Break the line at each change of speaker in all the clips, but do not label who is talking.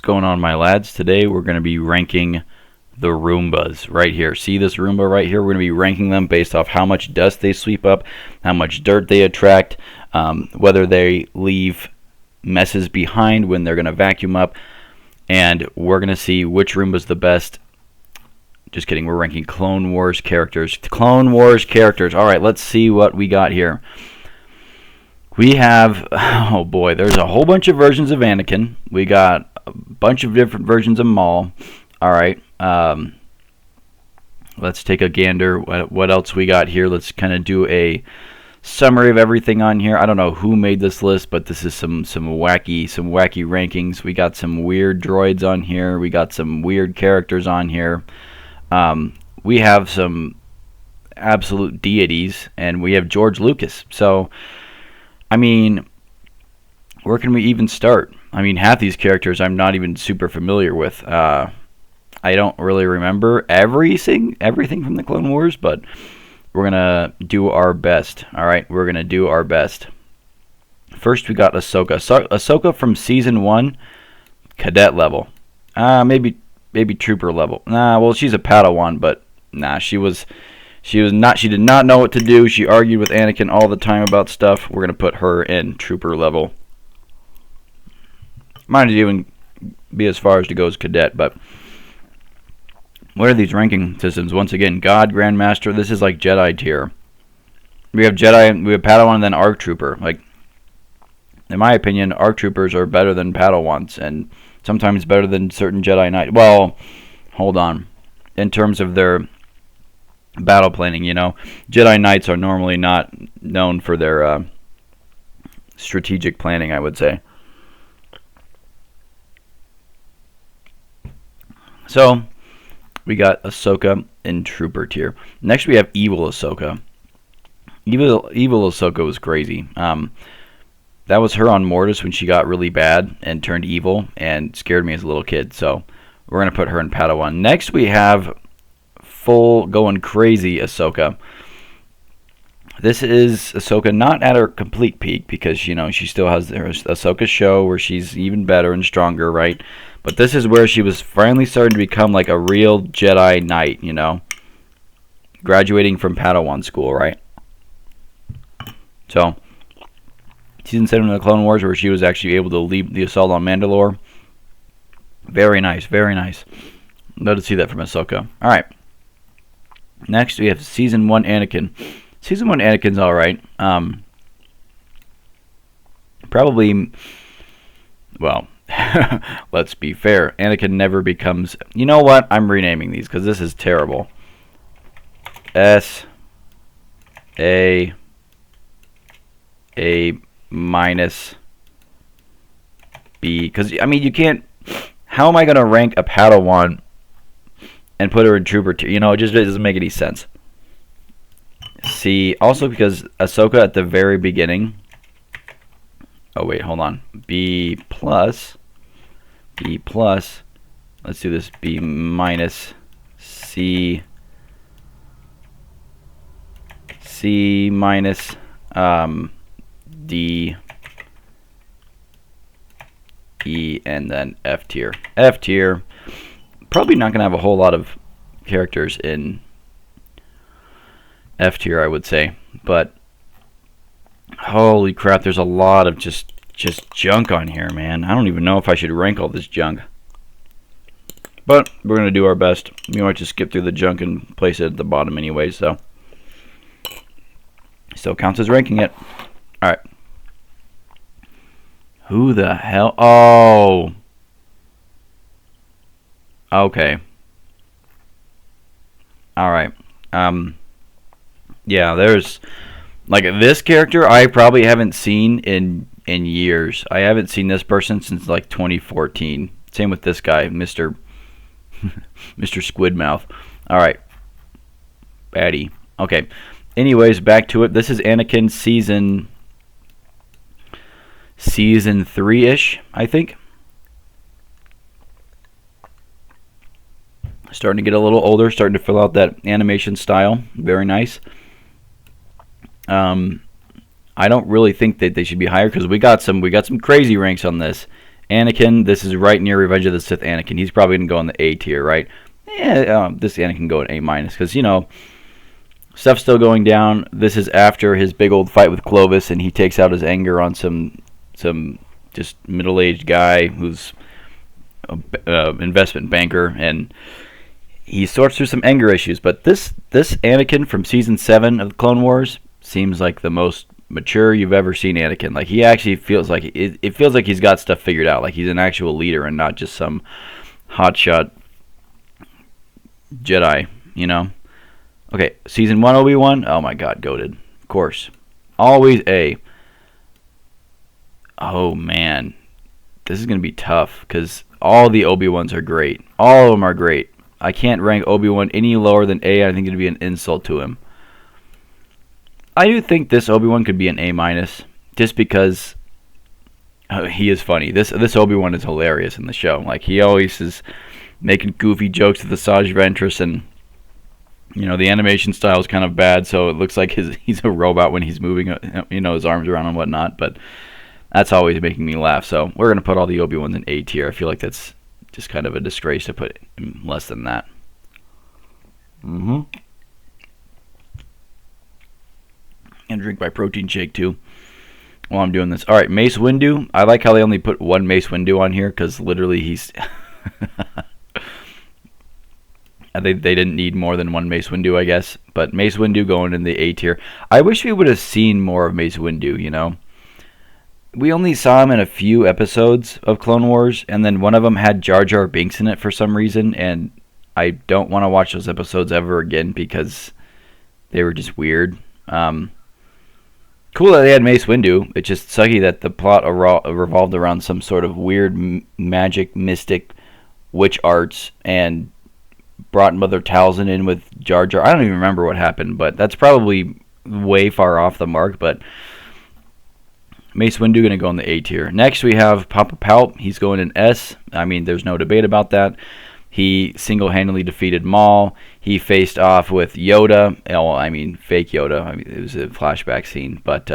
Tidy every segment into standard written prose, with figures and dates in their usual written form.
What's going on, my lads? Today we're going to be ranking the Roombas right here. See this Roomba right here? We're going to be ranking them based off how much dust they sweep up, how much dirt they attract, whether they leave messes behind when they're going to vacuum up, and we're going to see which Roomba's the best. Just kidding, we're ranking Clone Wars characters. Clone Wars characters. Alright, let's see what we got here. We have, oh boy, there's a whole bunch of versions of Anakin. We got a bunch of different versions of Maul. Alright, let's take a gander. What else we got here? Let's kind of do a summary of everything on here. I don't know who made this list, but this is some wacky rankings. We got some weird droids on here. We got some weird characters on here. We have some absolute deities, and we have George Lucas. So, I mean, where can we even start? I mean, half these characters I'm not even super familiar with. I don't really remember everything from the Clone Wars, but we're going to do our best. Alright, we're going to do our best. First, we got Ahsoka. Ahsoka from Season 1, Cadet level. Maybe Trooper level. Well, she's a Padawan, but she did not know what to do. She argued with Anakin all the time about stuff. We're going to put her in Trooper level. Might even be as far as to go as Cadet, but what are these ranking systems? Once again, God, Grandmaster. This is like Jedi tier. We have Jedi, we have Padawan, and then ARC Trooper. Like, in my opinion, ARC Troopers are better than Padawans, and sometimes better than certain Jedi Knights. Well, hold on. In terms of their battle planning, you know, Jedi Knights are normally not known for their strategic planning, I would say. So, we got Ahsoka in Trooper tier. Next, we have Evil Ahsoka. Evil Ahsoka was crazy. That was her on Mortis when she got really bad and turned evil and scared me as a little kid. So, we're going to put her in Padawan. Next, we have full going crazy Ahsoka. This is Ahsoka not at her complete peak because, you know, she still has her Ahsoka show where she's even better and stronger, right? But this is where she was finally starting to become like a real Jedi Knight, you know? Graduating from Padawan school, right? So, Season 7 of the Clone Wars where she was actually able to lead the assault on Mandalore. Very nice, very nice. Love to see that from Ahsoka. Alright. Next, we have Season 1 Anakin. Season 1 Anakin's alright. Probably, well, let's be fair. Anakin never becomes... You know what? I'm renaming these because this is terrible. S-A... minus B. Because, I mean, you can't... How am I going to rank a Padawan and put her in Trooper tier? You know, it just doesn't make any sense. C. Also because Ahsoka at the very beginning... Oh, wait, hold on. B plus... B plus... Let's do this. B minus... C... C minus... D... E, and then F tier. F tier. Probably not going to have a whole lot of characters in F tier, I would say. But holy crap, there's a lot of just junk on here, man. I don't even know if I should rank all this junk. But we're going to do our best. We might just skip through the junk and place it at the bottom anyway, so still counts as ranking it. Alright. Who the hell? Oh. Okay. Alright. Yeah, there's... Like, this character I probably haven't seen in years. I haven't seen this person since, like, 2014. Same with this guy, Mr. Squidmouth. Alright. Baddie. Okay. Anyways, back to it. This is Anakin Season 3-ish, I think. Starting to get a little older, starting to fill out that animation style. Very nice. I don't really think that they should be higher because we got some crazy ranks on this, Anakin, this is right near Revenge of the Sith Anakin. He's probably going to go in the A tier, right? Yeah, this Anakin can go in A minus because, stuff's still going down. This is after his big old fight with Clovis, and he takes out his anger on some just middle-aged guy who's an investment banker, and he sorts through some anger issues. But this Anakin from season 7 of the Clone Wars seems like the most mature you've ever seen Anakin. Like, he actually feels like it feels like he's got stuff figured out. Like, he's an actual leader and not just some hotshot Jedi, Okay, season 1 Obi-Wan. Oh my god, goated. Of course. Always A. Oh man. This is going to be tough because all the Obi-Wans are great. All of them are great. I can't rank Obi-Wan any lower than A. I think it would be an insult to him. I do think this Obi-Wan could be an A minus, just because he is funny. This Obi-Wan is hilarious in the show. Like, he always is making goofy jokes with Asajj Ventress, and the animation style is kind of bad, so it looks like he's a robot when he's moving his arms around and whatnot. But that's always making me laugh. So we're gonna put all the Obi-Wans in A tier. I feel like that's just kind of a disgrace to put him less than that. And drink my protein shake too while I'm doing this. All right, Mace Windu. I like how they only put one Mace Windu on here because literally he's. They didn't need more than one Mace Windu, I guess. But Mace Windu going in the A tier. I wish we would have seen more of Mace Windu, We only saw him in a few episodes of Clone Wars, and then one of them had Jar Jar Binks in it for some reason, and I don't want to watch those episodes ever again because they were just weird. Cool that they had Mace Windu. It's just sucky that the plot revolved around some sort of weird magic, mystic, witch arts, and brought Mother Talzin in with Jar Jar. I don't even remember what happened, but that's probably way far off the mark. But Mace Windu going to go in the A tier. Next we have Papa Palp. He's going in S. I mean, there's no debate about that. He single-handedly defeated Maul. He faced off with Yoda. Well, I mean, fake Yoda. I mean, it was a flashback scene, but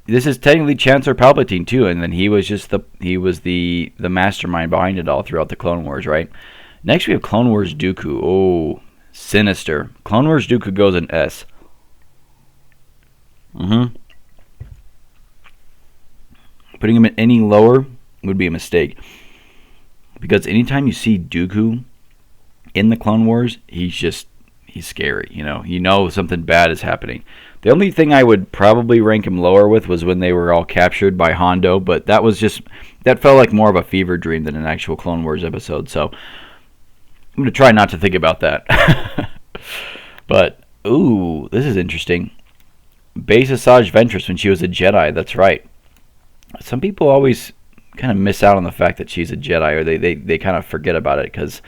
this is technically Chancellor Palpatine too. And then he was just the mastermind behind it all throughout the Clone Wars, right? Next we have Clone Wars Dooku. Oh, sinister. Clone Wars Dooku goes in S. Putting him at any lower would be a mistake. Because anytime you see Dooku in the Clone Wars, he's scary. Something bad is happening. The only thing I would probably rank him lower with was when they were all captured by Hondo, but that felt like more of a fever dream than an actual Clone Wars episode. So I'm going to try not to think about that. But, ooh, this is interesting. Base Asajj Ventress when she was a Jedi, that's right. Some people always kind of miss out on the fact that she's a Jedi, or they kind of forget about it, because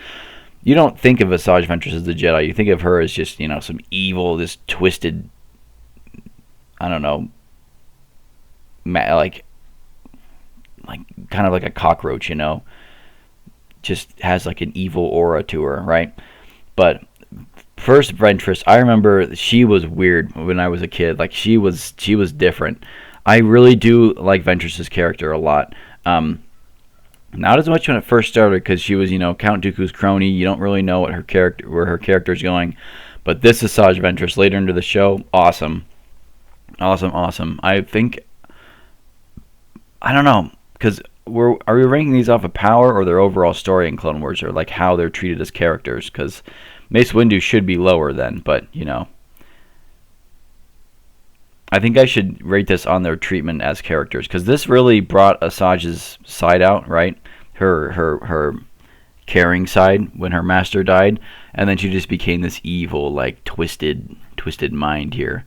you don't think of Asajj Ventress as a Jedi. You think of her as just, some evil, this twisted, I don't know, like kind of like a cockroach, just has like an evil aura to her, right? But first Ventress, I remember she was weird when I was a kid. Like, she was different. I really do like Ventress's character a lot. Not as much when it first started, because she was, Count Dooku's crony. You don't really know where her character's going. But this is Asajj Ventress later into the show. Awesome. I think, I don't know, because are we ranking these off of power or their overall story in Clone Wars, or like how they're treated as characters? Because Mace Windu should be lower then, but I think I should rate this on their treatment as characters, because this really brought Asajj's side out, right? Her caring side when her master died, and then she just became this evil, like twisted mind here.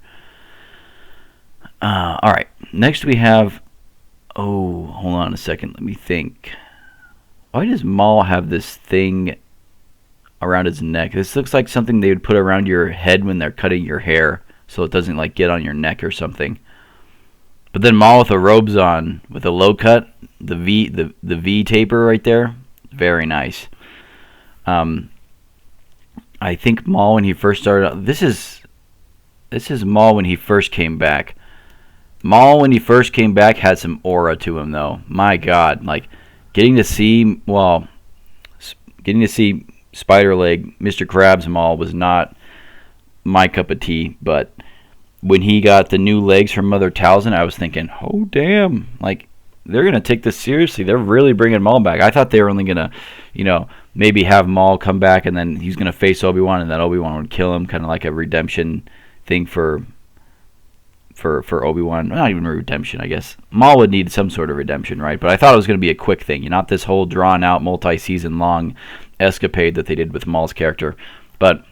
All right, next we have. Oh, hold on a second. Let me think. Why does Maul have this thing around his neck? This looks like something they would put around your head when they're cutting your hair, so it doesn't like get on your neck or something. But then Maul with the robes on, with a low cut, the V taper right there, very nice. I think Maul when he first started out, this is Maul when he first came back. Maul when he first came back had some aura to him though. My God, like getting to see, well, getting to see Spiderleg, Mr. Krabs Maul was not my cup of tea, but when he got the new legs from Mother Talzin, I was thinking, oh damn, like they're gonna take this seriously. They're really bringing Maul back. I thought they were only gonna, maybe have Maul come back and then he's gonna face Obi-Wan and then Obi-Wan would kill him, kind of like a redemption thing for Obi-Wan. Not even a redemption, I guess. Maul would need some sort of redemption, right? But I thought it was gonna be a quick thing, not this whole drawn-out, multi-season long escapade that they did with Maul's character. But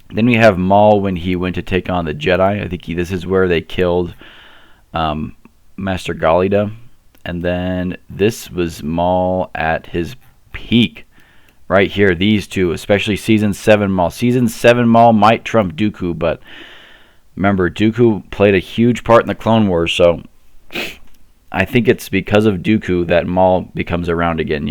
then we have Maul when he went to take on the Jedi. I think this is where they killed Master Galida. And then this was Maul at his peak. Right here, these two, especially Season 7 Maul. Season 7 Maul might trump Dooku, but remember, Dooku played a huge part in the Clone Wars, so I think it's because of Dooku that Maul becomes around again,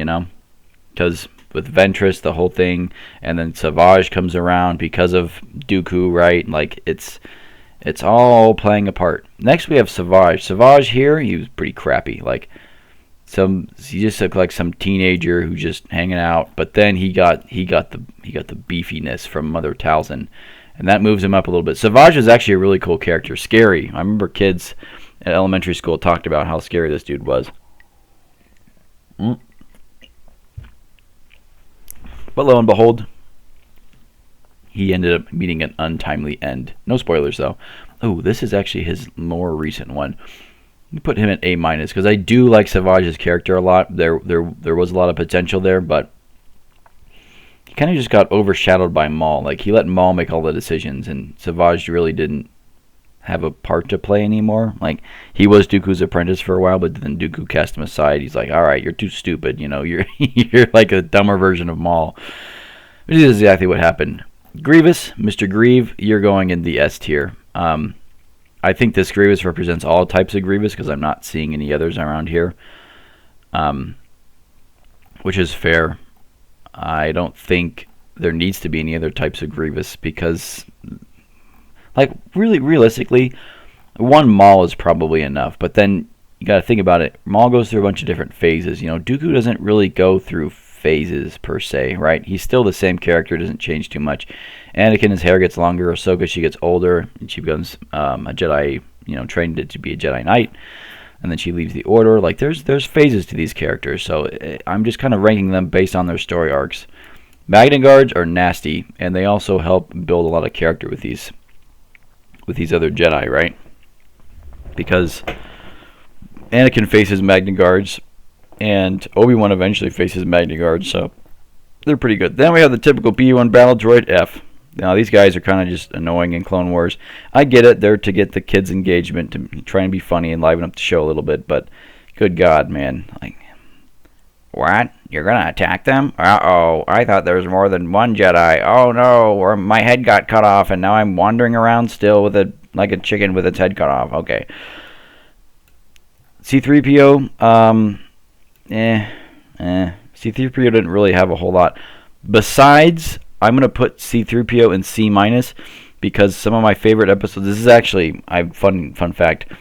Because with Ventress, the whole thing, and then Savage comes around because of Dooku, right? Like, it's all playing a part. Next, we have Savage. Savage here, he was pretty crappy. Like, he just looked like some teenager who's just hanging out. But then he got the beefiness from Mother Talzin, and that moves him up a little bit. Savage is actually a really cool character. Scary. I remember kids at elementary school talked about how scary this dude was. But lo and behold, he ended up meeting an untimely end. No spoilers, though. Oh, this is actually his more recent one. We put him at A-, because I do like Savage's character a lot. There was a lot of potential there, but he kind of just got overshadowed by Maul. Like, he let Maul make all the decisions, and Savage really didn't have a part to play anymore. Like, he was Dooku's apprentice for a while, but then Dooku cast him aside. He's like, all right, you're too stupid. You're you're like a dumber version of Maul. Which is exactly what happened. Grievous, Mr. Grieve, you're going in the S tier. I think this Grievous represents all types of Grievous because I'm not seeing any others around here, which is fair. I don't think there needs to be any other types of Grievous because, like, really realistically, one Maul is probably enough. But then you got to think about it. Maul goes through a bunch of different phases. Dooku doesn't really go through phases per se, right? He's still the same character, doesn't change too much. Anakin, his hair gets longer. Ahsoka, she gets older, and she becomes a Jedi, trained to be a Jedi Knight, and then she leaves the Order. Like, there's phases to these characters, so I'm just kind of ranking them based on their story arcs. Magna Guards are nasty, and they also help build a lot of character with these other Jedi, right? Because Anakin faces Magna Guards, and Obi-Wan eventually faces Magna Guards, so they're pretty good. Then we have the typical B1 battle droid, F. Now, these guys are kind of just annoying in Clone Wars. I get it. They're to get the kids' engagement, to try and be funny and liven up the show a little bit, but good God, man. Like, what? You're going to attack them? Uh-oh, I thought there was more than one Jedi. Oh, no, or my head got cut off, and now I'm wandering around still like a chicken with its head cut off. Okay. C-3PO, C-3PO didn't really have a whole lot. Besides, I'm going to put C-3PO in C- because some of my favorite episodes, this is actually, fun fact,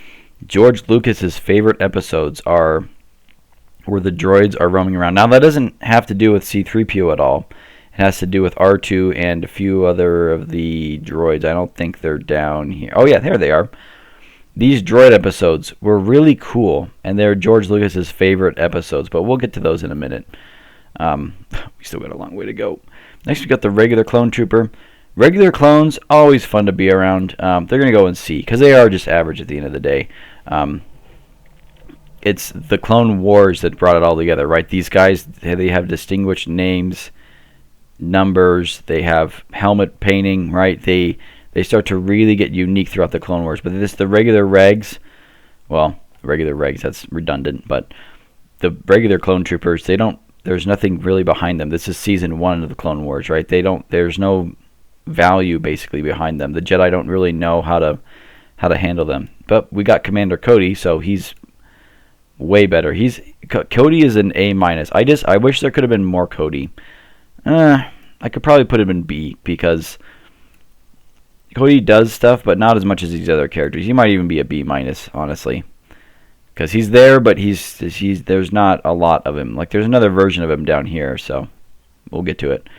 George Lucas's favorite episodes are where the droids are roaming around. Now, that doesn't have to do with C-3PO at all. It has to do with R2 and a few other of the droids. I don't think they're down here. Oh, yeah, there they are. These droid episodes were really cool, and they're George Lucas's favorite episodes, but we'll get to those in a minute. We still got a long way to go. Next, we got the regular clone trooper. Regular clones, always fun to be around. They're going to go in C, because they are just average at the end of the day. It's the Clone Wars that brought it all together, right? These guys, they have distinguished names, numbers, they have helmet painting, right? They start to really get unique throughout the Clone Wars. But the regular regs, that's redundant, but the regular clone troopers, there's nothing really behind them. This is season 1 of the Clone Wars, right? There's no value basically behind them. The Jedi don't really know how to handle them. But we got Commander Cody, so he's way better. Cody is an A-. I wish there could have been more Cody. I could probably put him in B because Cody does stuff, but not as much as these other characters. He might even be a B-, honestly. because he's there, but he's there's not a lot of him. Like there's another version of him down here, so we'll get to it.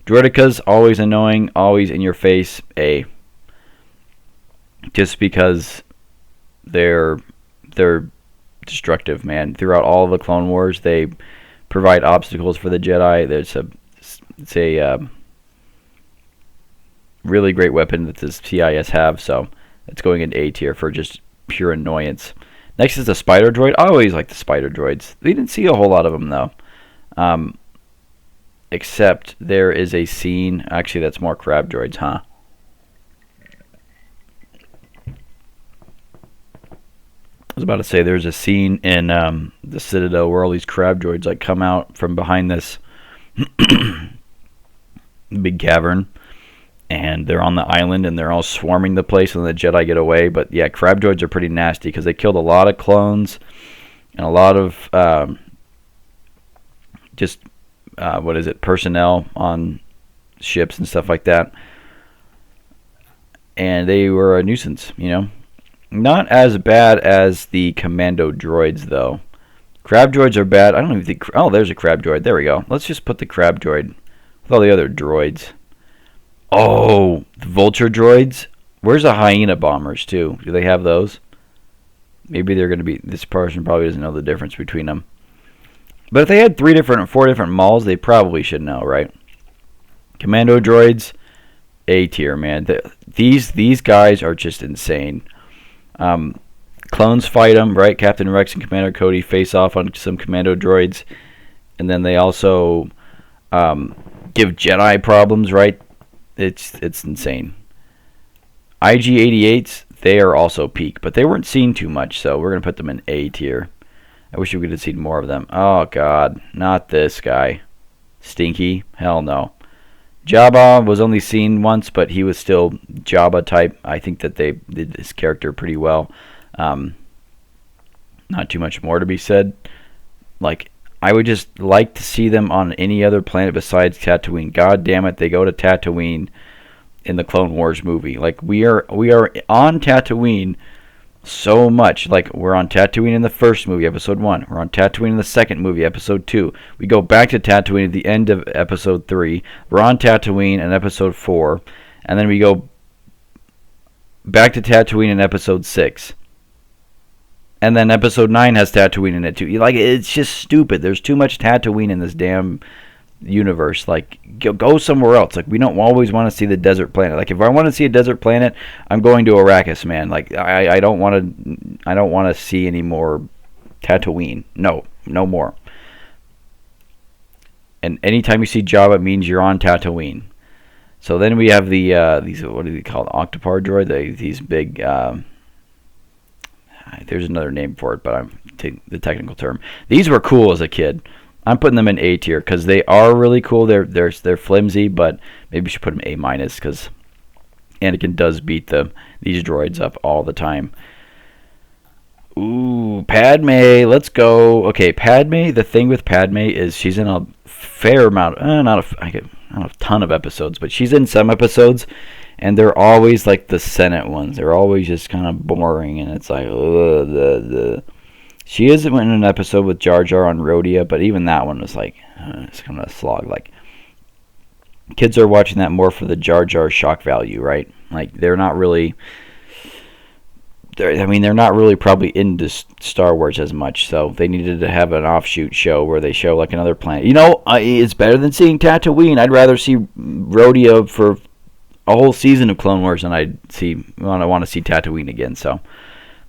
Droidekas, always annoying, always in your face. A. Just because they're destructive, man. Throughout all of the Clone Wars, they provide obstacles for the Jedi. It's a really great weapon that the CIS have, so it's going into A tier for just pure annoyance. Next is the Spider Droid. I always like the Spider Droids. We didn't see a whole lot of them, though. Except there is a scene. Actually, that's more Crab Droids, huh? I was about to say there's a scene in the Citadel where all these Crab Droids like come out from behind this big cavern, and they're on the island and they're all swarming the place, and the Jedi get away. But yeah, Crab Droids are pretty nasty because they killed a lot of clones and a lot of personnel on ships and stuff like that. And they were a nuisance, you know. Not as bad as the Commando Droids, though. Crab Droids are bad. I don't even think... Oh, there's a Crab Droid. There we go. Let's just put the Crab Droid with all the other droids. Oh, the Vulture Droids. Where's the Hyena Bombers, too? Do they have those? Maybe they're going to be... This person probably doesn't know the difference between them. But if they had 4 different Mauls, they probably should know, right? Commando Droids, A tier, man. These guys are just insane. Clones fight them, right? Captain Rex and Commander Cody face off on some Commando Droids. And then they also give Jedi problems, right? It's insane. IG-88s, they are also peak, but they weren't seen too much, so we're going to put them in A tier. I wish we could have seen more of them. Oh, God. Not this guy. Stinky? Hell no. Jabba was only seen once, but he was still Jabba type. I think that they did his character pretty well. Not too much more to be said. Like, I would just like to see them on any other planet besides Tatooine. God damn it, they go to Tatooine in the Clone Wars movie. Like, we are on Tatooine so much. Like, we're on Tatooine in the first movie, episode 1. We're on Tatooine in the second movie, episode 2. We go back to Tatooine at the end of episode 3. We're on Tatooine in episode 4. And then we go back to Tatooine in episode 6. And then episode 9 has Tatooine in it too. Like, it's just stupid. There's too much Tatooine in this damn universe. Like, go somewhere else. Like, we don't always want to see the desert planet. Like, if I want to see a desert planet, I'm going to Arrakis, man. Like, I don't want to see any more Tatooine. No more. And anytime you see Jabba, it means you're on Tatooine. So then we have these, what do they call it? Octopar droid. These big. There's another name for it, but I'm taking the technical term. These were cool as a kid. I'm putting them in A tier because they are really cool. They're flimsy, but maybe we should put them A minus because Anakin does beat these droids up all the time. Ooh, Padme, let's go. Okay, Padme. The thing with Padme is she's in a fair amount. Not a ton of episodes, but she's in some episodes. And they're always like the Senate ones. They're always just kind of boring, and it's like, She is in an episode with Jar Jar on Rhodia, but even that one was like, it's kind of a slog. Like, kids are watching that more for the Jar Jar shock value, right? Like, they're not really probably into Star Wars as much, so they needed to have an offshoot show where they show like another planet. You know, it's better than seeing Tatooine. I'd rather see Rhodia for a whole season of Clone Wars, and I want to see Tatooine again. So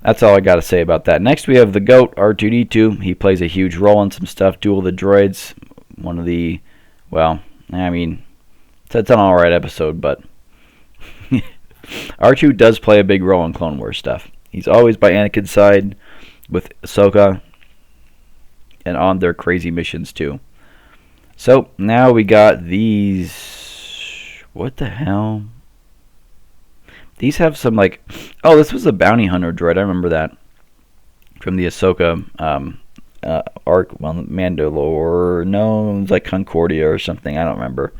that's all I got to say about that. Next, we have the GOAT, R2-D2. He plays a huge role in some stuff. Duel of the Droids, one of the, well, I mean, it's an alright episode, but R2 does play a big role in Clone Wars stuff. He's always by Anakin's side with Ahsoka and on their crazy missions too. So now we got these. What the hell? These have some like... Oh, this was a bounty hunter droid. I remember that. From the Ahsoka arc. Well, Mandalore. No, it was like Concordia or something. I don't remember.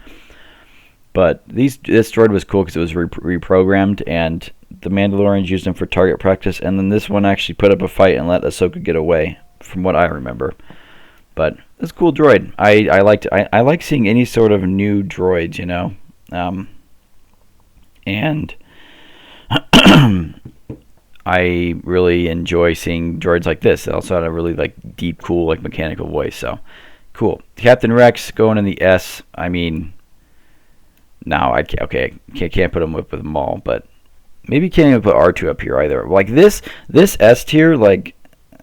But this droid was cool because it was reprogrammed, and the Mandalorians used him for target practice, and then this one actually put up a fight and let Ahsoka get away, from what I remember. But it's a cool droid. I like seeing any sort of new droids, you know. And I really enjoy seeing droids like this. They also had a really like deep, cool, like mechanical voice. So cool. Captain Rex going in the S. I mean, no, I can't. Okay, can't put him with them all, but maybe can't even put R2 up here either. Like this S tier, like,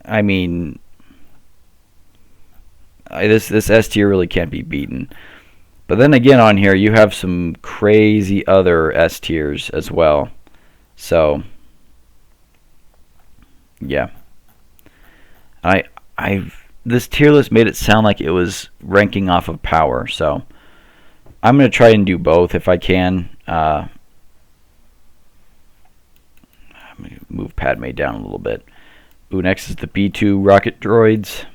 I mean, this S tier really can't be beaten. But then again, on here you have some crazy other S tiers as well. So yeah, this tier list made it sound like it was ranking off of power. So I'm gonna try and do both if I can. I'm gonna move Padme down a little bit. Ooh, next is the B2 rocket droids.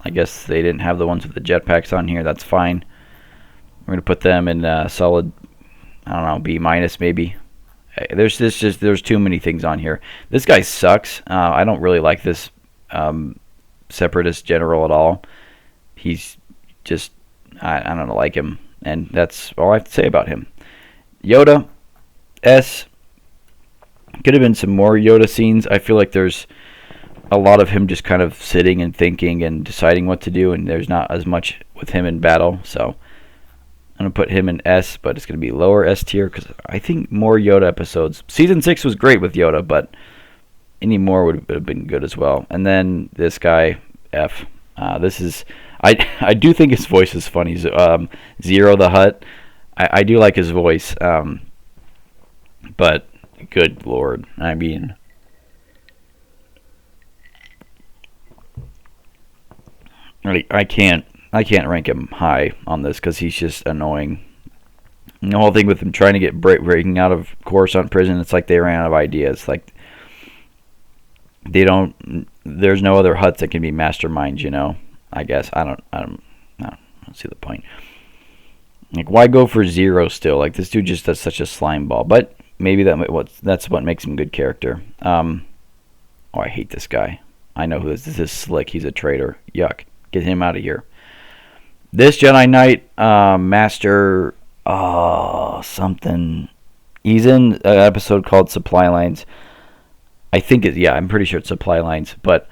I guess they didn't have the ones with the jetpacks on here. That's fine. We're gonna put them in solid, I don't know, B minus maybe. There's too many things on here. This guy sucks. I don't really like this separatist general at all. He's just, I don't like him, and that's all I have to say about him. Yoda, S. Could have been some more Yoda scenes. I feel like there's a lot of him just kind of sitting and thinking and deciding what to do, and there's not as much with him in battle. So I'm going to put him in S, but it's going to be lower S tier because I think more Yoda episodes. Season 6 was great with Yoda, but any more would have been good as well. And then this guy, F. This is, I do think his voice is funny. Zero the Hutt. I do like his voice, but good lord. I mean, really, I can't rank him high on this because he's just annoying. And the whole thing with him trying to get breaking out of Coruscant prison, it's like they ran out of ideas. Like there's no other Hutts that can be masterminds, you know. I guess I don't see the point. Like, why go for Zero still? Like, this dude just does such a slime ball. But maybe that's what makes him a good character. Oh, I hate this guy. I know who this is. This is Slick. He's a traitor. Yuck. Get him out of here. This Jedi Knight, Master, something. He's in an episode called Supply Lines. I think I'm pretty sure it's Supply Lines, but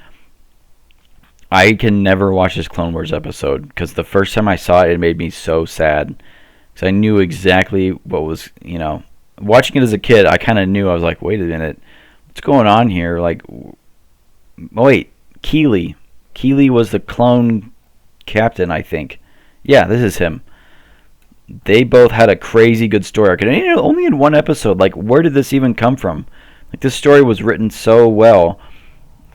I can never watch this Clone Wars episode because the first time I saw it, it made me so sad because I knew exactly what was, you know, watching it as a kid. I kind of knew. I was like, wait a minute, what's going on here? Like, wait, Keeley was the clone captain, I think. Yeah, this is him. They both had a crazy good story arc, and only in one episode. Like, where did this even come from? Like, this story was written so well,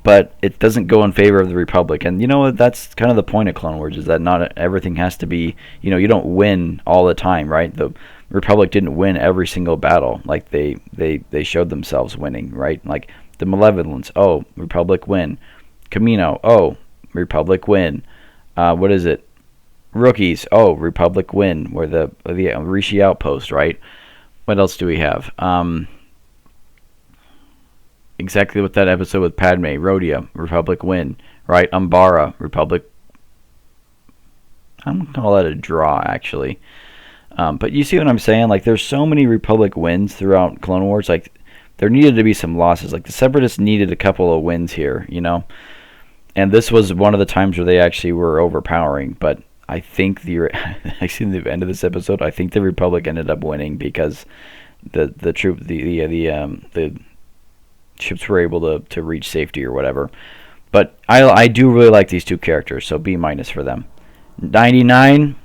but it doesn't go in favor of the Republic. And you know what? That's kind of the point of Clone Wars, is that not everything has to be, you know, you don't win all the time, right? The Republic didn't win every single battle. Like, they showed themselves winning, right? Like, the Malevolence, oh, Republic win. Camino, oh, Republic win. What is it? Rookies, oh, Republic win. Where the Rishi Outpost, right? What else do we have? Exactly what that episode with Padme, Rhodia, Republic win, right? Umbara, Republic. I'm gonna call that a draw, actually. But you see what I'm saying? Like, there's so many Republic wins throughout Clone Wars. Like, there needed to be some losses. Like, the Separatists needed a couple of wins here, you know? And this was one of the times where they actually were overpowering. But I think actually in the end of this episode, I think the Republic ended up winning because the ships were able to reach safety or whatever. But I do really like these two characters, so B minus for them. 99,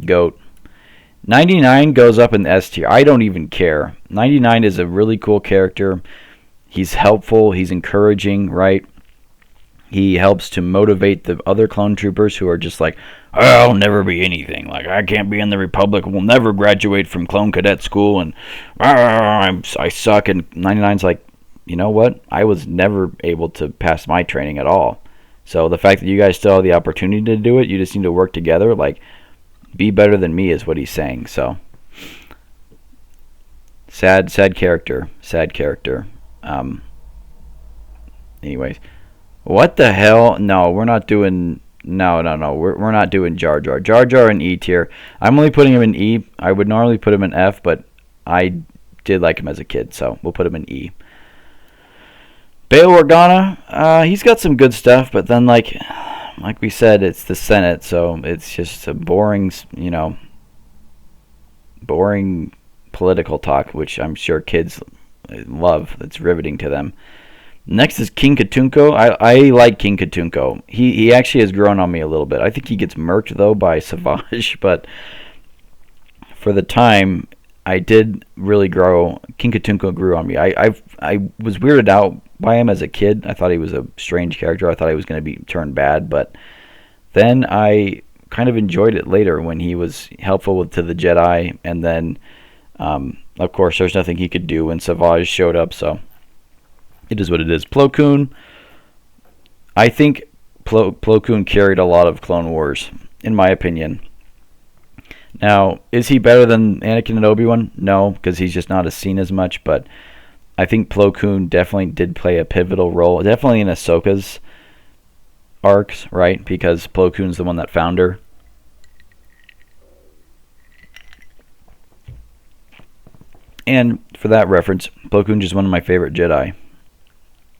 GOAT. 99 goes up in the S tier. I don't even care. 99 is a really cool character. He's helpful. He's encouraging, right? He helps to motivate the other clone troopers who are just like, I'll never be anything. Like, I can't be in the Republic. We'll never graduate from clone cadet school. And I suck. And 99's like, you know what? I was never able to pass my training at all. So the fact that you guys still have the opportunity to do it, you just need to work together. Like, be better than me is what he's saying. So Sad character. Sad character. Um, anyways, what the hell? No, we're not doing. No. We're not doing Jar Jar. Jar Jar in E tier. I'm only putting him in E. I would normally put him in F, but I did like him as a kid, so we'll put him in E. Bail Organa, he's got some good stuff, but then like we said, it's the Senate, so it's just a boring, boring political talk, which I'm sure kids love. It's riveting to them. Next is King Katunko. I like King Katunko. He actually has grown on me a little bit. I think he gets murked though by Savage, but for the time, I did really grow. King Katunko grew on me. I was weirded out by him as a kid. I thought he was a strange character. I thought he was going to be turned bad, but then I kind of enjoyed it later when he was helpful to the Jedi, and then of course there's nothing he could do when Savage showed up, so it is what it is. Plo Koon, I think Plo Koon carried a lot of Clone Wars, in my opinion. Now, is he better than Anakin and Obi-Wan? No, because he's just not as seen as much, but I think Plo Koon definitely did play a pivotal role, definitely in Ahsoka's arcs, right? Because Plo Koon's the one that found her. And for that reference, Plo Koon is one of my favorite Jedi.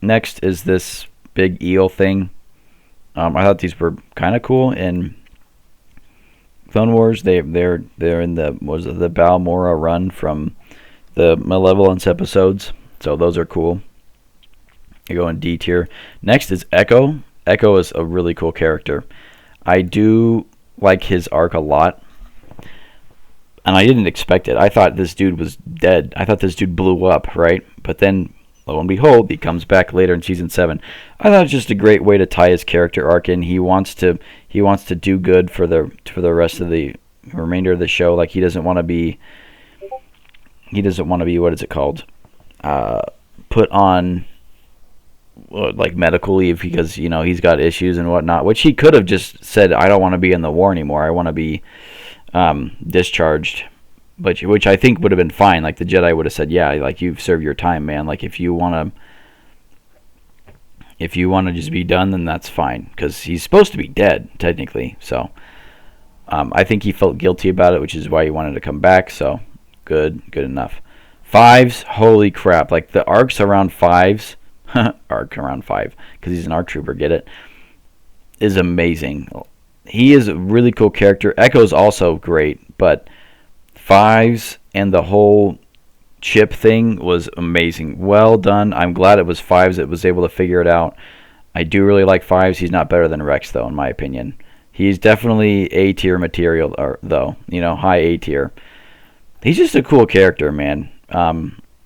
Next is this big eel thing. I thought these were kind of cool in Clone Wars. They're in the Balmorra run from the Malevolence episodes, so those are cool. You go in D tier. Next is Echo. Echo is a really cool character. I do like his arc a lot, and I didn't expect it. I thought this dude was dead. I thought this dude blew up, right? But then, lo and behold, he comes back later in season 7. I thought it was just a great way to tie his character arc in. He wants to do good for the rest of the remainder of the show. Like he doesn't want to be what is it called? Put on like medical leave because he's got issues and whatnot. Which he could have just said, I don't want to be in the war anymore. I want to be discharged. Which I think would have been fine. Like the Jedi would have said, yeah, like you've served your time, man. Like if you want to just be done, then that's fine. Because he's supposed to be dead, technically. So I think he felt guilty about it, which is why he wanted to come back. So good enough. Fives, holy crap. Like the arcs around Fives, arc around 5, because he's an ARC trooper, get it, is amazing. He is a really cool character. Echo's also great, but Fives and the whole chip thing was amazing. Well done. I'm glad it was Fives that was able to figure it out. I do really like Fives. He's not better than Rex, though, in my opinion. He's definitely A-tier material, though. High A-tier. He's just a cool character, man.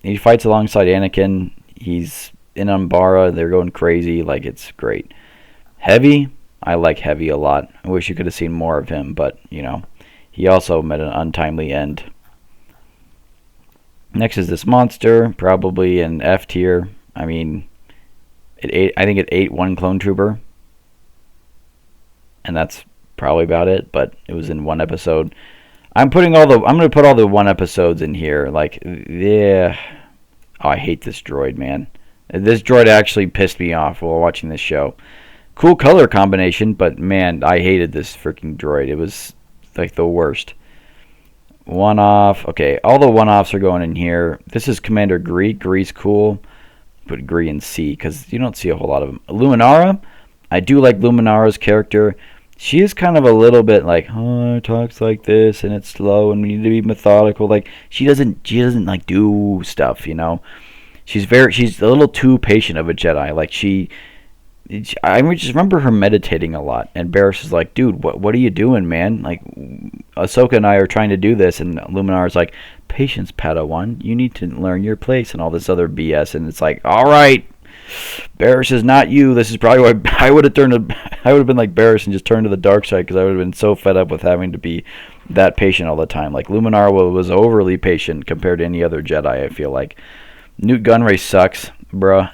He fights alongside Anakin. He's in Umbara. They're going crazy. Like, it's great. Heavy. I like Heavy a lot. I wish you could have seen more of him, but, he also met an untimely end. Next is this monster, probably an F tier. I mean, I think it ate one clone trooper, and that's probably about it. But it was in one episode. I'm going to put all the one episodes in here. Like, yeah. Oh, I hate this droid, man. This droid actually pissed me off while watching this show. Cool color combination, but man, I hated this freaking droid. It was like the worst. One-off. Okay, all the one-offs are going in here. This is Commander Gree. Gree's cool. Put Gree in C because you don't see a whole lot of them. Luminara. I do like Luminara's character. She is kind of a little bit like, oh, it talks like this and it's slow and we need to be methodical. Like she doesn't like do stuff, She's a little too patient of a Jedi. Like I just remember her meditating a lot, and Barriss is like, dude, what are you doing, man? Like, Ahsoka and I are trying to do this, and Luminara's like, patience, Padawan, you need to learn your place, and all this other BS, and it's like, all right, Barriss is not you. This is probably why I would have been like Barriss and just turned to the dark side, because I would have been so fed up with having to be that patient all the time. Like, Luminara was overly patient compared to any other Jedi, I feel like. Newt Gunray sucks, bruh.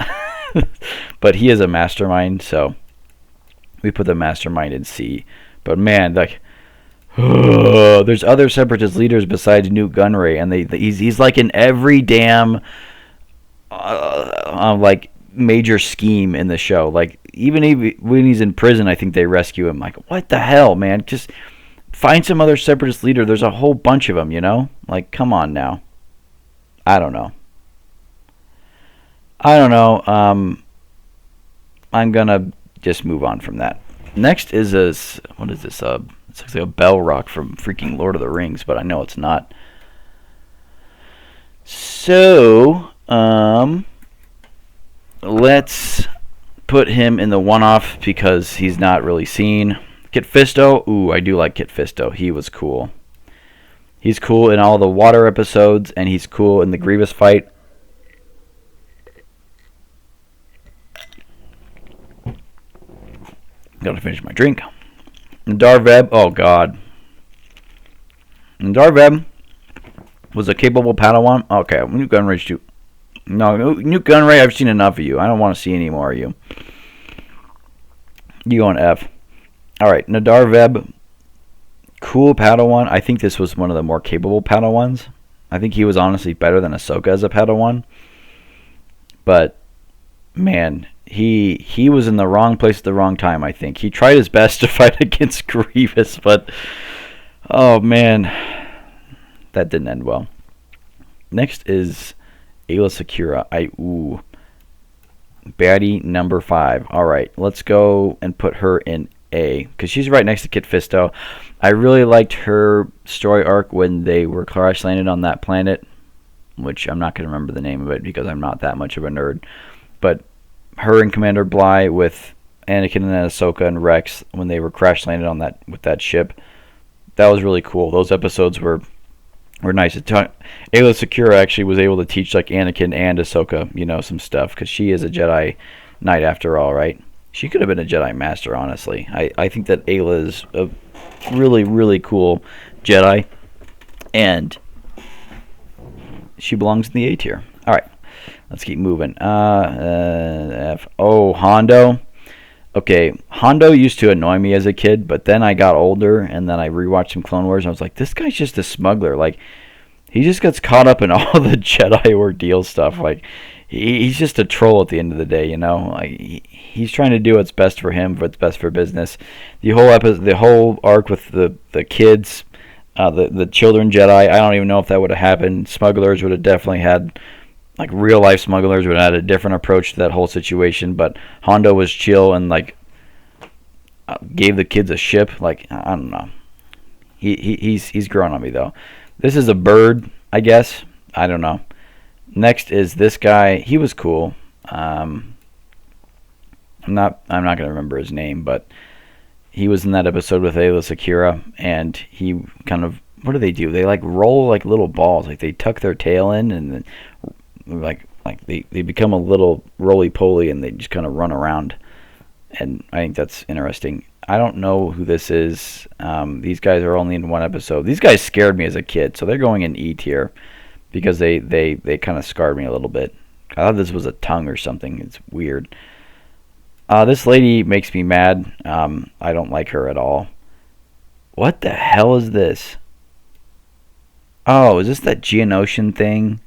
But he is a mastermind, so we put the mastermind in C. But man, like There's other separatist leaders besides Newt Gunray, and he's like in every damn like major scheme in the show. Like even when he's in prison, I think they rescue him. Like what the hell, man? Just find some other separatist leader. There's a whole bunch of them, you know? Like come on now. I don't know. I'm gonna just move on from that. Next is what is this? It's like a bell rock from freaking Lord of the Rings, but I know it's not. So, let's put him in the one-off because he's not really seen. Kit Fisto, ooh, I do like Kit Fisto. He was cool. He's cool in all the water episodes, and he's cool in the Grievous fight. Gotta finish my drink. Nahdar Vebb, oh god. Nahdar Vebb was a capable Padawan. Okay, Newt Gunray too. No, Newt Gunray, I've seen enough of you. I don't want to see any more of you. You on F. Alright, Nahdar Vebb. Cool Padawan. I think this was one of the more capable Padawans. I think he was honestly better than Ahsoka as a Padawan. But, man, he was in the wrong place at the wrong time, I think. He tried his best to fight against Grievous, but oh man, that didn't end well. Next is Aayla Secura. Baddie number 5. Alright, let's go and put her in A, because she's right next to Kit Fisto. I really liked her story arc when they were crash landed on that planet, which I'm not going to remember the name of it because I'm not that much of a nerd. But her and Commander Bly with Anakin and Ahsoka and Rex when they were crash landed on that ship, that was really cool. Those episodes were nice. Aayla Secura actually was able to teach like Anakin and Ahsoka, you know, some stuff because she is a Jedi Knight after all, right? She could have been a Jedi Master, honestly. I think that Aayla is a really, really cool Jedi, and she belongs in the A tier. All right. Let's keep moving. Hondo. Okay, Hondo used to annoy me as a kid, but then I got older, and then I rewatched some Clone Wars, and I was like, this guy's just a smuggler. Like, he just gets caught up in all the Jedi ordeal stuff. Like, he's just a troll at the end of the day, you know? Like, he's trying to do what's best for him, what's best for business. The whole arc with the kids, the children Jedi, I don't even know if that would have happened. Smugglers would have definitely had... Like real life smugglers would have had a different approach to that whole situation, but Hondo was chill and like gave the kids a ship. Like I don't know, he's growing on me though. This is a bird, I guess. I don't know. Next is this guy. He was cool. I'm not gonna remember his name, but he was in that episode with Aayla Secura, and he kind of what do? They like roll like little balls. Like they tuck their tail in and then. Like they become a little roly-poly and they just kind of run around, and I think that's interesting. I don't know who this is. These guys are only in one episode. These guys scared me as a kid, so they're going in E tier because they kind of scarred me a little bit. I thought this was a tongue or something. It's weird. This lady makes me mad. I don't like her at all. What the hell is this? Oh, is this that Geonosian thing?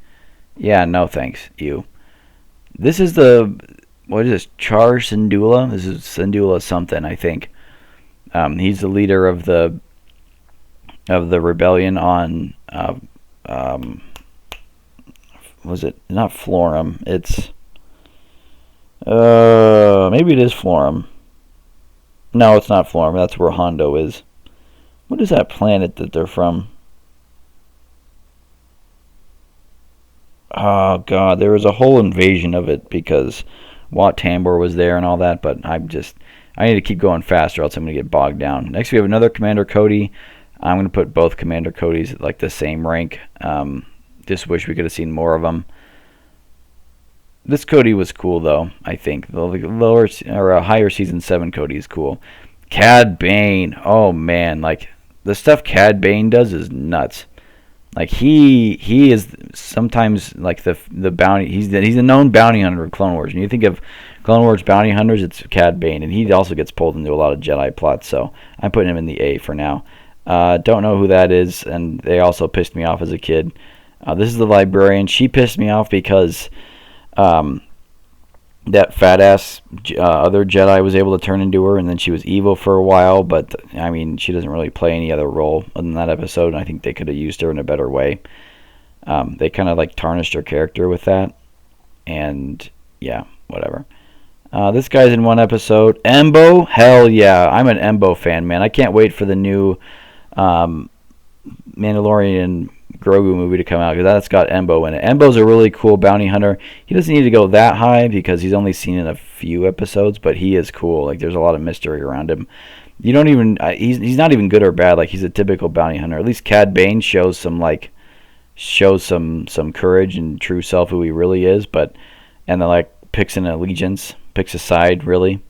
Yeah, no thanks, you. This is what is this, Char Syndulla? This is Syndulla something, I think. He's the leader of the rebellion on, was it, not Florum, it's, maybe it is Florum. No, it's not Florum, that's where Hondo is. What is that planet that they're from? Oh god, there was a whole invasion of it because Wat Tambor was there and all that, but I need to keep going faster, else I'm going to get bogged down. Next we have another Commander Cody. I'm going to put both Commander Codys at like the same rank. Just wish we could have seen more of them. This Cody was cool though, I think. The lower or a higher season 7 Cody is cool. Cad Bane, oh man, like the stuff Cad Bane does is nuts. Like he is sometimes like the bounty. He's a known bounty hunter of Clone Wars. And you think of Clone Wars bounty hunters, it's Cad Bane, and he also gets pulled into a lot of Jedi plots. So I'm putting him in the A for now. Don't know who that is, and they also pissed me off as a kid. This is the librarian. She pissed me off because that fat ass other Jedi was able to turn into her, and then she was evil for a while. But I mean, she doesn't really play any other role other than that episode. And I think they could have used her in a better way. They kind of like tarnished her character with that, and yeah, whatever. This guy's in one episode. Embo, hell yeah, I'm an Embo fan, man. I can't wait for the new Mandalorian Grogu movie to come out because that's got Embo in it. Embo's a really cool bounty hunter. He doesn't need to go that high because he's only seen in a few episodes, but he is cool. Like there's a lot of mystery around him. You don't even he's not even good or bad. Like he's a typical bounty hunter. At least Cad Bane shows some courage and true self who he really is, but and then like picks an allegiance, picks a side really.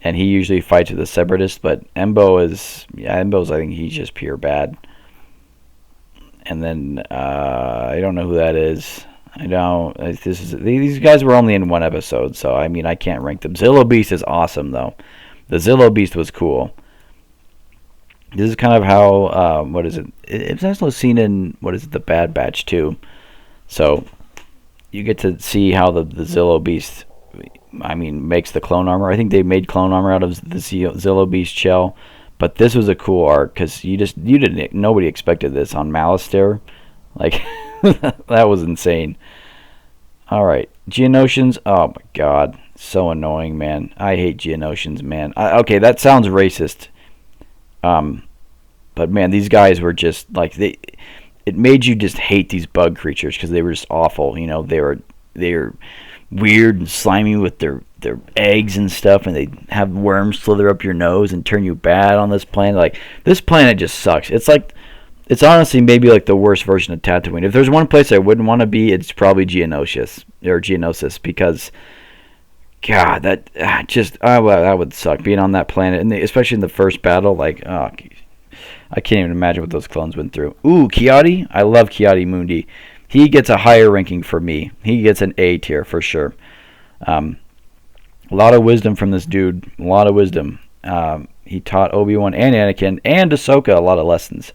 And he usually fights with the separatists, but Embo's I think he's just pure bad. And then I don't know who that is. I don't. These guys were only in one episode, so I mean I can't rank them. Zillo Beast is awesome though. The Zillo Beast was cool. This is kind of how what is it? It's also seen in the Bad Batch too. So you get to see how the Zillo Beast, I mean, makes the clone armor. I think they made clone armor out of the Zillo Beast shell. But this was a cool arc because nobody expected this on Malastare. Like, that was insane. Alright, Geonosians. Oh my god. So annoying, man. I hate Geonosians, man. Okay, that sounds racist. But man, these guys were just, like, it made you just hate these bug creatures because they were just awful. You know, they were weird and slimy with their eggs and stuff, and they have worms slither up your nose and turn you bad on this planet. Like, this planet just sucks. It's honestly maybe like the worst version of Tatooine. If there's one place I wouldn't want to be, it's probably Geonosis, because god, that would suck being on that planet, and especially in the first battle. Like, oh, I can't even imagine what those clones went through. Ooh, Kiadi, I love Kiadi Mundi. He gets a higher ranking for me. He gets an A tier for sure. A lot of wisdom from this dude. A lot of wisdom. He taught Obi-Wan and Anakin and Ahsoka a lot of lessons.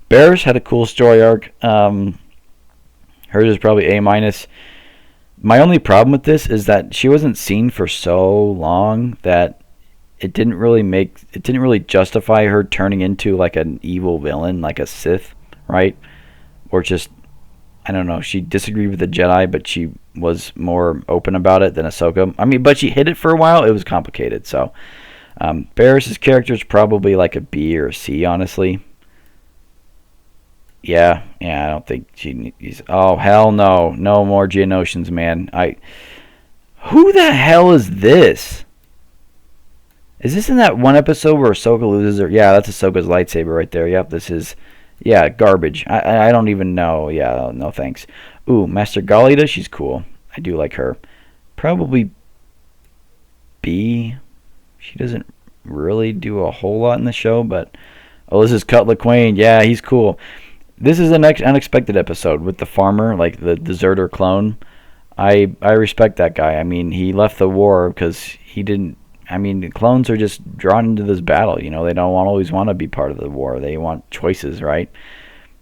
Barriss had a cool story arc. Hers is probably A-. My only problem with this is that she wasn't seen for so long that it didn't really justify her turning into like an evil villain, like a Sith, right? Or just, I don't know, she disagreed with the Jedi, but she was more open about it than Ahsoka. I mean, but she hid it for a while. It was complicated. So, Barriss's character is probably like a B or a C, honestly. Yeah, I don't think she's... Oh, hell no. No more Geonosians, man. Who the hell is this? Is this in that one episode where Ahsoka loses her? Yeah, that's Ahsoka's lightsaber right there. Yep, this is... Yeah, garbage. I don't even know. Yeah, no thanks. Ooh, Master Galita, she's cool. I do like her. Probably B. She doesn't really do a whole lot in the show, but... Oh, this is Cut Lawquane. Yeah, he's cool. This is an unexpected episode with the farmer, like the deserter clone. I respect that guy. I mean, he left the war because he didn't... I mean, the clones are just drawn into this battle, you know. They don't always want to be part of the war. They want choices, right?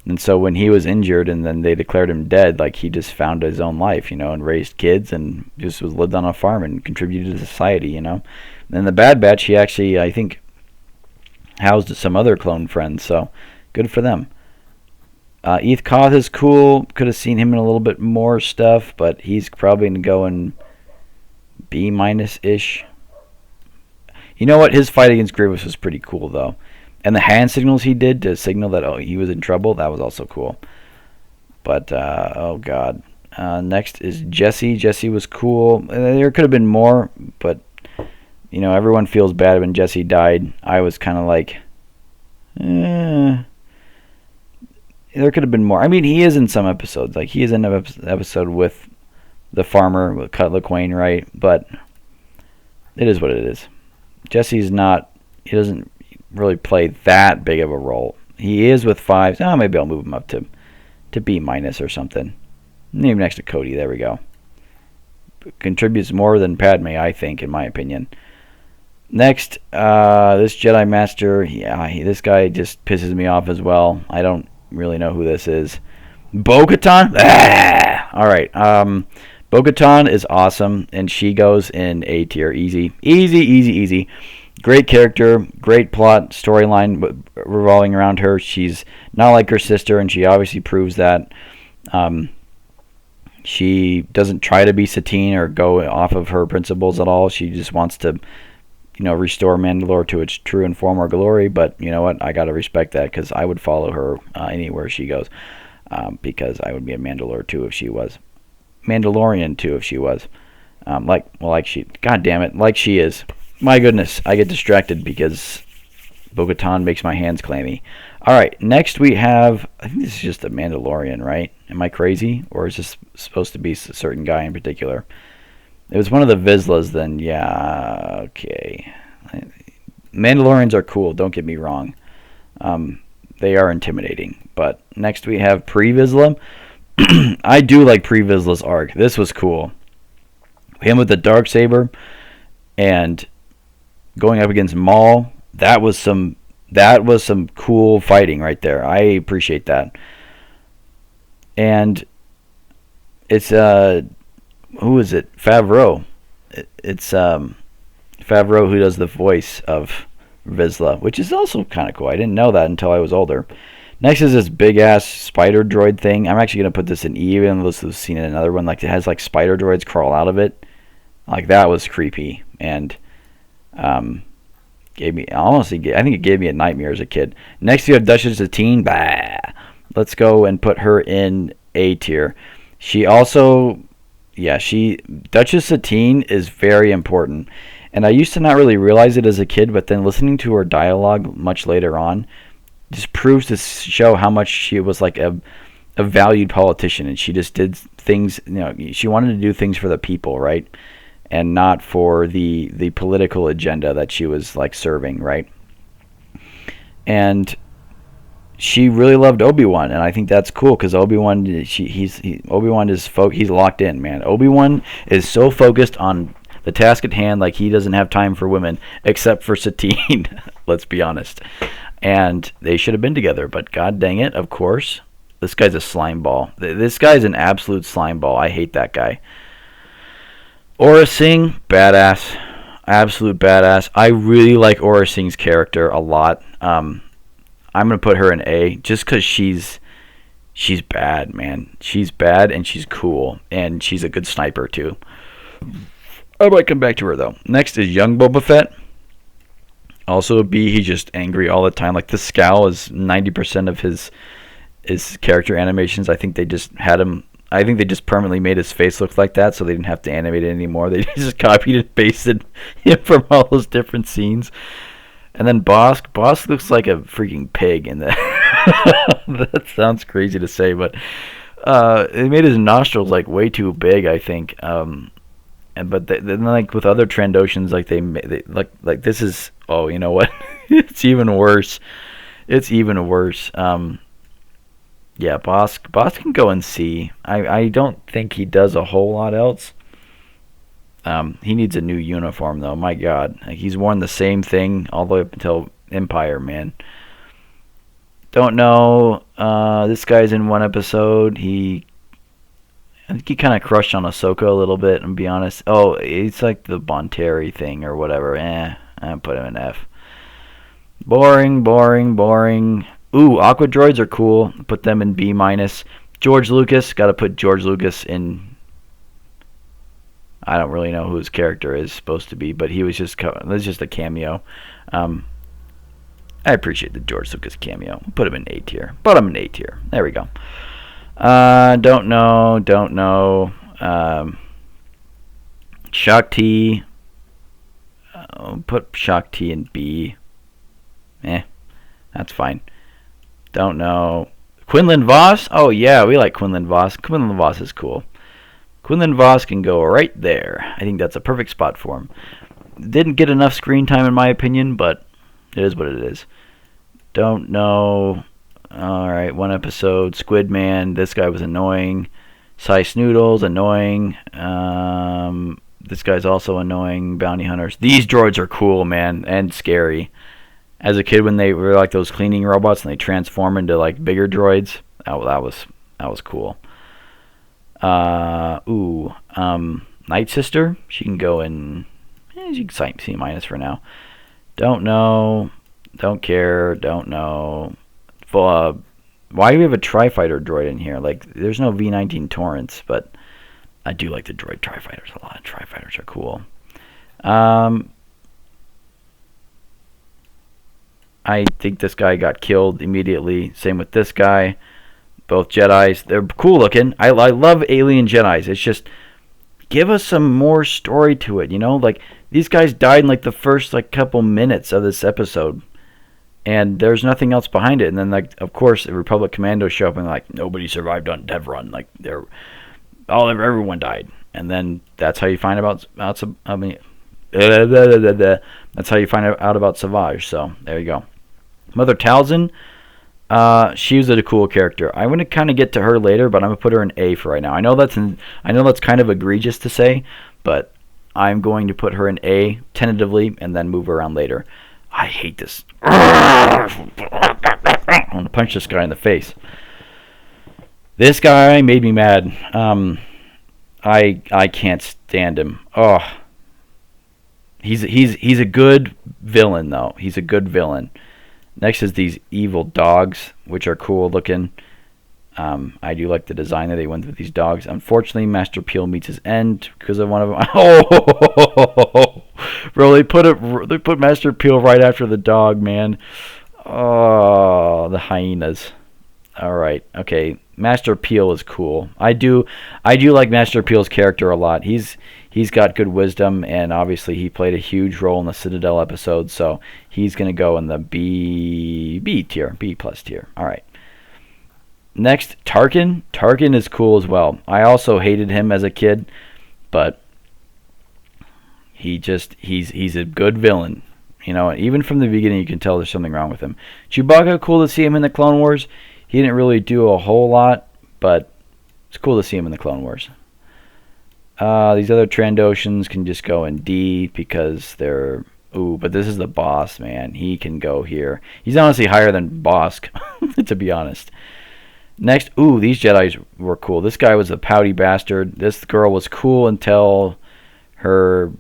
And so when he was injured and then they declared him dead, like, he just found his own life, you know, and raised kids and just lived on a farm and contributed to society, you know. And in the Bad Batch, he actually, I think, housed some other clone friends, so good for them. Eth Koth is cool. Could have seen him in a little bit more stuff, but he's probably going to go in B-ish. You know what? His fight against Grievous was pretty cool, though. And the hand signals he did to signal that he was in trouble, that was also cool. But, oh god. Next is Jesse. Jesse was cool. There could have been more, but, you know, everyone feels bad when Jesse died. I was kind of like, there could have been more. I mean, he is in some episodes. Like, he is in an episode with the farmer, with Cut Lawquane, right? But it is what it is. Jesse's not... He doesn't really play that big of a role. He is with 5. Oh, maybe I'll move him up to B- or something. Maybe next to Cody. There we go. Contributes more than Padme, I think, in my opinion. Next, this Jedi Master, this guy just pisses me off as well. I don't really know who this is. Bo-Katan? Ah! All right. Bo-Katan is awesome, and she goes in A tier. Easy. Easy, easy, easy. Great character, great plot, storyline revolving around her. She's not like her sister, and she obviously proves that. She doesn't try to be Satine or go off of her principles at all. She just wants to, restore Mandalore to its true and former glory. But you know what? I gotta respect that because I would follow her anywhere she goes. Because I would be a Mandalore too if she was. Mandalorian too if she was. Like she is. My goodness, I get distracted because Bo-Katan makes my hands clammy. All right, next we have, I think this is just a Mandalorian, right? Am I crazy? Or is this supposed to be a certain guy in particular? It was one of the Vizslas, then yeah, okay. Mandalorians are cool, don't get me wrong. They are intimidating. But next we have Pre-Vizsla. I do like Pre-Vizsla's arc. This was cool. Him with the Darksaber and going up against Maul, that was some cool fighting right there. I appreciate that. And it's who is it? Favreau. It's Favreau who does the voice of Vizsla, which is also kind of cool. I didn't know that until I was older. Next is this big ass spider droid thing. I'm actually gonna put this in E, even though this was seen in another one. Like it has like spider droids crawl out of it. Like that was creepy and gave me I think it gave me a nightmare as a kid. Next you have Duchess Satine. Bah. Let's go and put her in A tier. She also, Duchess Satine is very important. And I used to not really realize it as a kid, but then listening to her dialogue much later on just proves to show how much she was like a valued politician, and she just did things, she wanted to do things for the people, right? And not for the political agenda that she was like serving, right? And she really loved Obi-Wan, and I think that's cool because Obi-Wan, Obi-Wan is he's locked in, man. Obi-Wan is so focused on the task at hand, like he doesn't have time for women except for Satine. Let's be honest. And they should have been together, but god dang it, of course. This guy's a slime ball. This guy's an absolute slime ball. I hate that guy. Aurra Sing, badass. Absolute badass. I really like Aurra Sing's character a lot. I'm going to put her in A just because she's bad, man. She's bad and she's cool. And she's a good sniper, too. I might come back to her, though. Next is young Boba Fett. Also a B. He's just angry all the time. Like, the scowl is 90% of his character animations. I think they just had him... I think they just permanently made his face look like that, so they didn't have to animate it anymore. They just copied and pasted him from all those different scenes. And then Bossk. Bossk looks like a freaking pig in that. That sounds crazy to say, but they made his nostrils like way too big, I think. But then like with other Trandoshans, like they like this is, oh, you know what? It's even worse. It's even worse. Yeah, Bossk can go in C. I don't think he does a whole lot else. He needs a new uniform, though. My God. Like, he's worn the same thing all the way up until Empire, man. Don't know. This guy's in one episode. I think he kind of crushed on Ahsoka a little bit, and be honest. Oh, it's like the Bonteri thing or whatever. I put him in F. Boring, boring, boring. Ooh, Aqua Droids are cool. Put them in B-. George Lucas, got to put George Lucas in... I don't really know who his character is supposed to be, but he was just a cameo. I appreciate the George Lucas cameo. Put him in A tier. Put him in A tier. There we go. Don't know. Shaak-Ti. Put Shaak-Ti in B. That's fine. Don't know. Quinlan Vos? Oh, yeah, we like Quinlan Vos. Quinlan Vos is cool. Quinlan Vos can go right there. I think that's a perfect spot for him. Didn't get enough screen time, in my opinion, but it is what it is. Don't know. Alright, one episode. Squid Man. This guy was annoying. Sy Snoodles, annoying. This guy's also annoying. Bounty hunters. These droids are cool, man, and scary. As a kid, when they were like those cleaning robots and they transform into like bigger droids, that was cool. Night Sister. She can go in. She can C minus for now. Don't know. Don't care. Don't know. Why do we have a Tri-Fighter droid in here? Like, there's no V-19 Torrents, but I do like the droid Tri-Fighters a lot. Tri-Fighters are cool. I think this guy got killed immediately. Same with this guy. Both Jedis. They're cool looking. I love alien Jedis. It's just, give us some more story to it, you know? Like, these guys died in, like, the first, like, couple minutes of this episode. And there's nothing else behind it. And then, like, of course, the Republic Commandos show up and, like, nobody survived on Devron. Like, everyone died. And then that's how you find out about Savage. So, there you go. Mother Talzin, she was a cool character. I'm gonna kind of get to her later, but I'm gonna put her in A for right now. I know that's kind of egregious to say, but I'm going to put her in A tentatively and then move her around later. I hate this. I'm gonna punch this guy in the face. This guy made me mad. I can't stand him. Oh, he's a good villain though. He's a good villain. Next is these evil dogs, which are cool looking. I do like the design that they went with these dogs. Unfortunately, Master Peel meets his end because of one of them. Oh, bro, they put Master Peel right after the dog, man. Oh, the hyenas. All right, okay. Master Peel is cool. I do like Master Peel's character a lot. He's got good wisdom, and obviously he played a huge role in the Citadel episode, so he's going to go in the B tier, B plus tier. All right. Next, Tarkin. Tarkin is cool as well. I also hated him as a kid, but he's a good villain. You know, even from the beginning you can tell there's something wrong with him. Chewbacca, cool to see him in the Clone Wars. He didn't really do a whole lot, but it's cool to see him in the Clone Wars. These other Trandoshans can just go in D because they're... Ooh, but this is the boss, man. He can go here. He's honestly higher than Bosk, to be honest. Next, ooh, these Jedis were cool. This guy was a pouty bastard. This girl was cool until her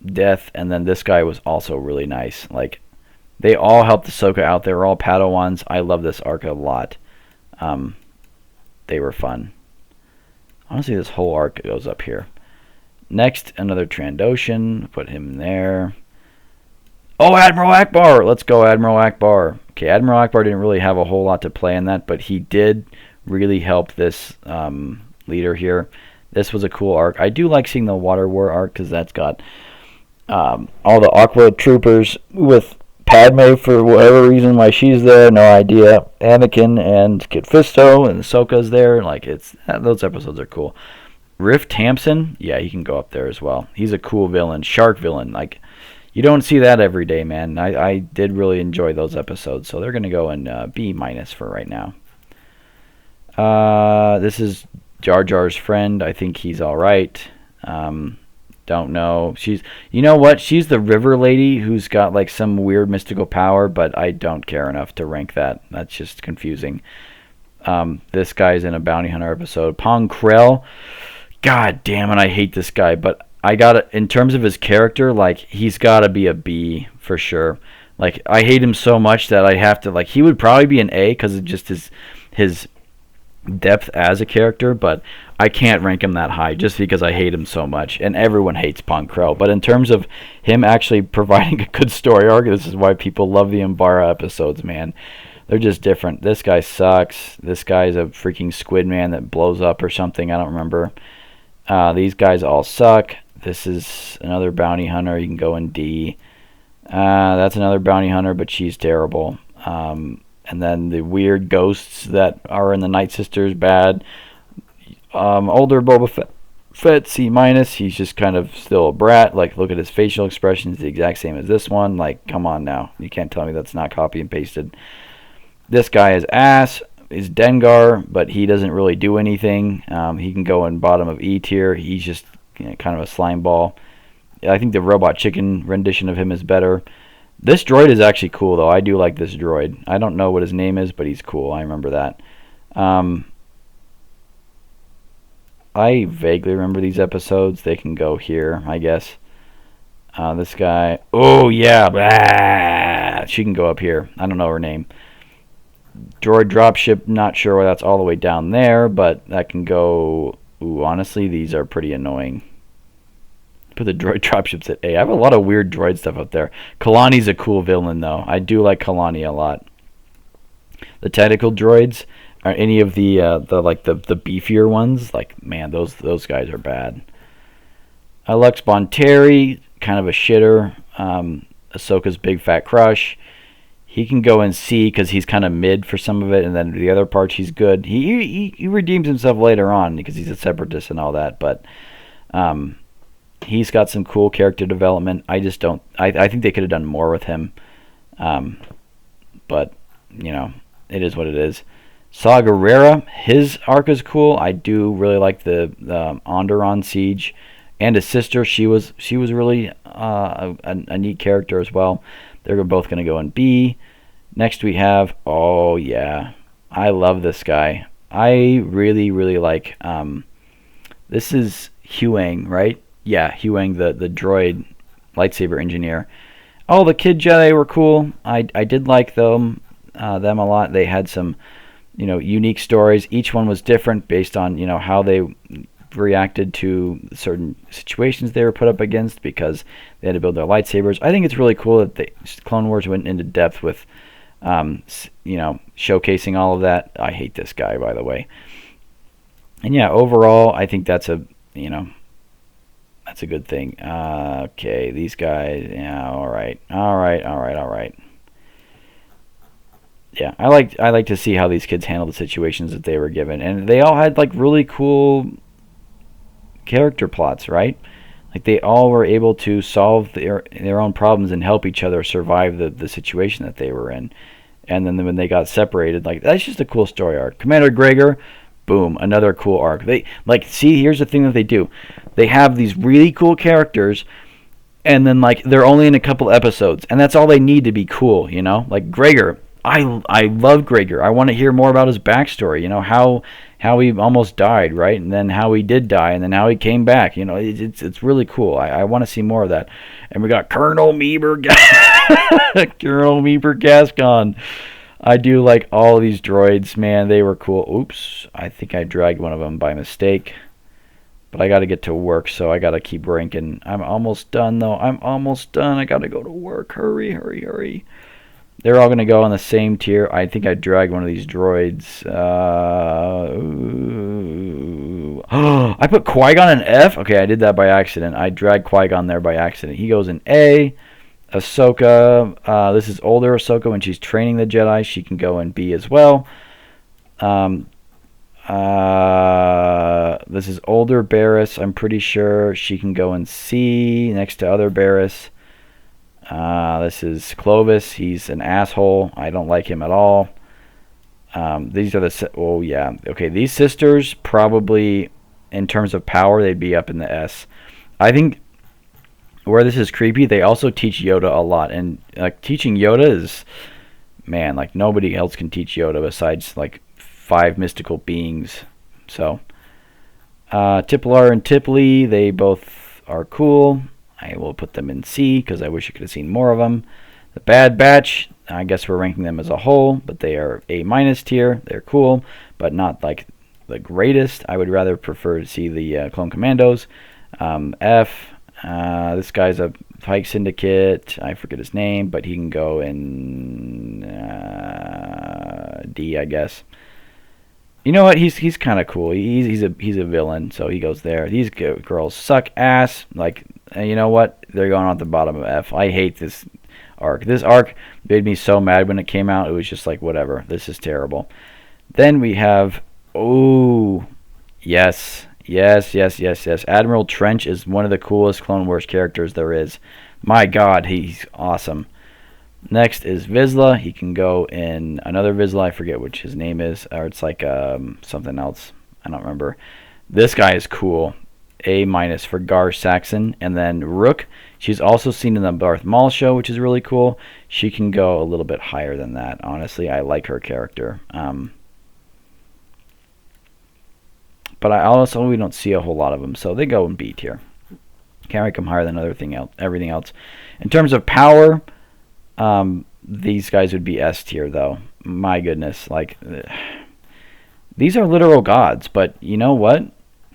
death, and then this guy was also really nice. Like, they all helped Ahsoka out. They were all Padawans. I love this arc a lot. They were fun. Honestly, this whole arc goes up here. Next, another Trandoshan. Put him there. Oh, Admiral Akbar! Let's go, Admiral Akbar. Okay, Admiral Akbar didn't really have a whole lot to play in that, but he did really help this leader here. This was a cool arc. I do like seeing the Water War arc because that's got all the Aqua troopers with Padme for whatever reason why she's there, no idea. Anakin and Kit Fisto and Ahsoka's there. Like, those episodes are cool. Riff Tamson, yeah, he can go up there as well. He's a cool villain, shark villain. Like, you don't see that every day, man. I did really enjoy those episodes, so they're gonna go in B minus for right now. This is Jar Jar's friend. I think he's all right. Don't know. You know what? She's the river lady who's got like some weird mystical power, but I don't care enough to rank that. That's just confusing. This guy's in a bounty hunter episode. Pong Krell. God damn it, I hate this guy, but I got it in terms of his character. Like, he's got to be a B for sure. Like, I hate him so much that I have to, like, he would probably be an A because of just his depth as a character, but I can't rank him that high just because I hate him so much, and everyone hates Pong Krell. But in terms of him actually providing a good story arc, this is why people love the Umbara episodes, man. They're just different. This guy sucks. This guy's a freaking squid man that blows up or something. I don't remember. These guys all suck. This is another bounty hunter. You can go in D. That's another bounty hunter, but she's terrible. And then the weird ghosts that are in the Night Sisters, bad. Older Boba Fett, C minus. He's just kind of still a brat. Like, look at his facial expressions, the exact same as this one. Like, come on now. You can't tell me that's not copy and pasted. This guy is ass. Is Dengar, but he doesn't really do anything. He can go in bottom of E tier. He's just kind of a slime ball. I think the Robot Chicken rendition of him is better. This droid is actually cool, though. I do like this droid. I don't know what his name is, but he's cool. I remember that. I vaguely remember these episodes. They can go here, I guess. This guy. Oh, yeah. Blah! She can go up here. I don't know her name. Droid dropship. Not sure why that's all the way down there, but that can go... Ooh, honestly, these are pretty annoying. Put the droid dropships at A. I have a lot of weird droid stuff up there. Kalani's a cool villain, though. I do like Kalani a lot. The tactical droids are any of the beefier ones. Like, man, those guys are bad. Lux Bonteri, kind of a shitter. Ahsoka's big fat crush. He can go in C because he's kind of mid for some of it, and then the other parts he's good. He redeems himself later on because he's a separatist and all that, but he's got some cool character development. I just don't. I think they could have done more with him, but you know, it is what it is. Saw Gerrera, his arc is cool. I do really like the Onderon siege, and his sister. She was really a neat character as well. They're both going to go in B. Next we have, oh yeah, I love this guy. I really, really like, this is Huyang, right? Yeah, Huyang, the droid lightsaber engineer. Oh, the Kid Jedi were cool. I did like them a lot. They had some, unique stories. Each one was different based on, how they reacted to certain situations they were put up against because they had to build their lightsabers. I think it's really cool that Clone Wars went into depth with, showcasing all of that. I hate this guy, by the way. And yeah, overall, I think that's a good thing. Okay, these guys, yeah, all right. Yeah, I like to see how these kids handle the situations that they were given, and they all had like really cool character plots, right? Like they all were able to solve their own problems and help each other survive the situation that they were in. And then when they got separated, like that's just a cool story arc. Commander Gregor, boom, another cool arc. They here's the thing that they do. They have these really cool characters, and then like they're only in a couple episodes, and that's all they need to be cool, Like Gregor, I love Gregor. I want to hear more about his backstory, how he almost died, right? And then how he did die, and then how he came back. It's really cool. I want to see more of that. And we got Colonel Meeber Gascon. I do like all of these droids, man. They were cool. Oops, I think I dragged one of them by mistake. But I got to get to work, so I got to keep ranking. I'm almost done, though. I'm almost done. I got to go to work. Hurry. They're all going to go on the same tier. I think I dragged one of these droids. I put Qui-Gon in F? Okay, I did that by accident. I dragged Qui-Gon there by accident. He goes in A. Ahsoka. This is older Ahsoka when she's training the Jedi. She can go in B as well. This is older Barriss. I'm pretty sure she can go in C next to other Barriss. This is Clovis. He's an asshole. I don't like him at all. These are the... Oh, yeah. Okay, these sisters probably, in terms of power, they'd be up in the S. I think where this is creepy, they also teach Yoda a lot. And teaching Yoda is... Man, like nobody else can teach Yoda besides like 5 mystical beings. So, Tiplar and Tipley, they both are cool. I will put them in C because I wish I could have seen more of them. The Bad Batch, I guess we're ranking them as a whole, but they are A- tier. They're cool, but not like the greatest. I would rather prefer to see the Clone Commandos. F, this guy's a Pike Syndicate. I forget his name, but he can go in D, I guess. You know what? He's kind of cool. He's a villain, so he goes there. These girls suck ass. Like, you know what? They're going on at the bottom of F. I hate this arc. This arc made me so mad when it came out. It was just like, whatever. This is terrible. Then we have, yes. Admiral Trench is one of the coolest Clone Wars characters there is. My God, he's awesome. Next is Vizsla. He can go in another Vizsla. I forget which his name is, or it's like something else. I don't remember. This guy is cool. A minus for Gar Saxon. And then Rook, she's also seen in the Darth Maul show, which is really cool. She can go a little bit higher than that. Honestly, I like her character. But I also, we don't see a whole lot of them, so they go in B tier. Can't rank them higher than everything else. In terms of power, these guys would be S tier, though. My goodness, like, these are literal gods, but you know what?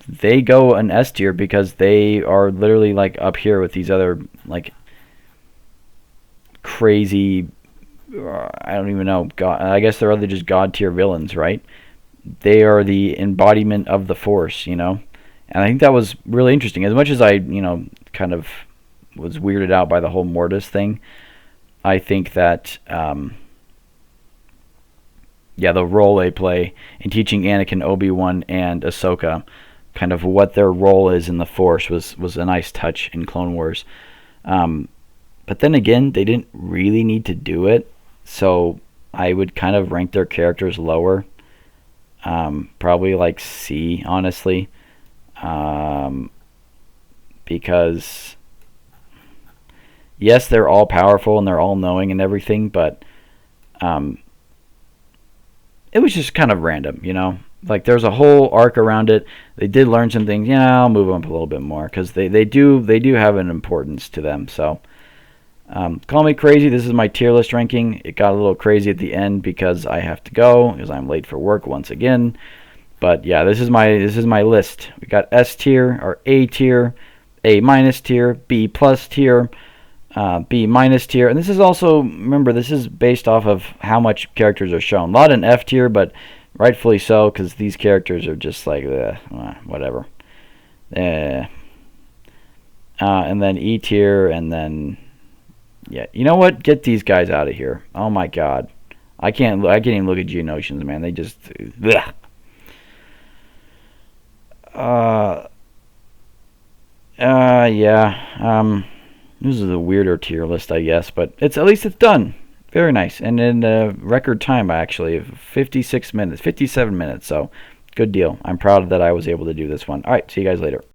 They go an S tier because they are literally like up here with these other like crazy, I don't even know, God, I guess they're other just god tier villains, right? They are the embodiment of the Force, you know? And I think that was really interesting. As much as I, you know, kind of was weirded out by the whole Mortis thing, I think that, yeah, the role they play in teaching Anakin, Obi-Wan, and Ahsoka kind of what their role is in the Force was a nice touch in Clone Wars. But then again, they didn't really need to do it, so I would kind of rank their characters lower. Probably like C, honestly. Because yes, they're all powerful and they're all knowing and everything, but it was just kind of random, you know? Like, there's a whole arc around it. They did learn some things. Yeah, I'll move them up a little bit more because they do have an importance to them. So, call me crazy. This is my tier list ranking. It got a little crazy at the end because I have to go because I'm late for work once again. But yeah, this is my list. We got S tier or A tier, A minus tier, B plus tier, B minus tier, and this is also, remember, this is based off of how much characters are shown. A lot in F tier, but rightfully so, because these characters are just like, whatever. And then E tier, and then, yeah, you know what? Get these guys out of here. Oh my god. I can't even look at Geonosians, man. They just, ugh. Yeah, this is a weirder tier list, I guess, but at least it's done. Very nice. And in record time, actually, 56 minutes, 57 minutes. So, good deal. I'm proud that I was able to do this one. All right, see you guys later.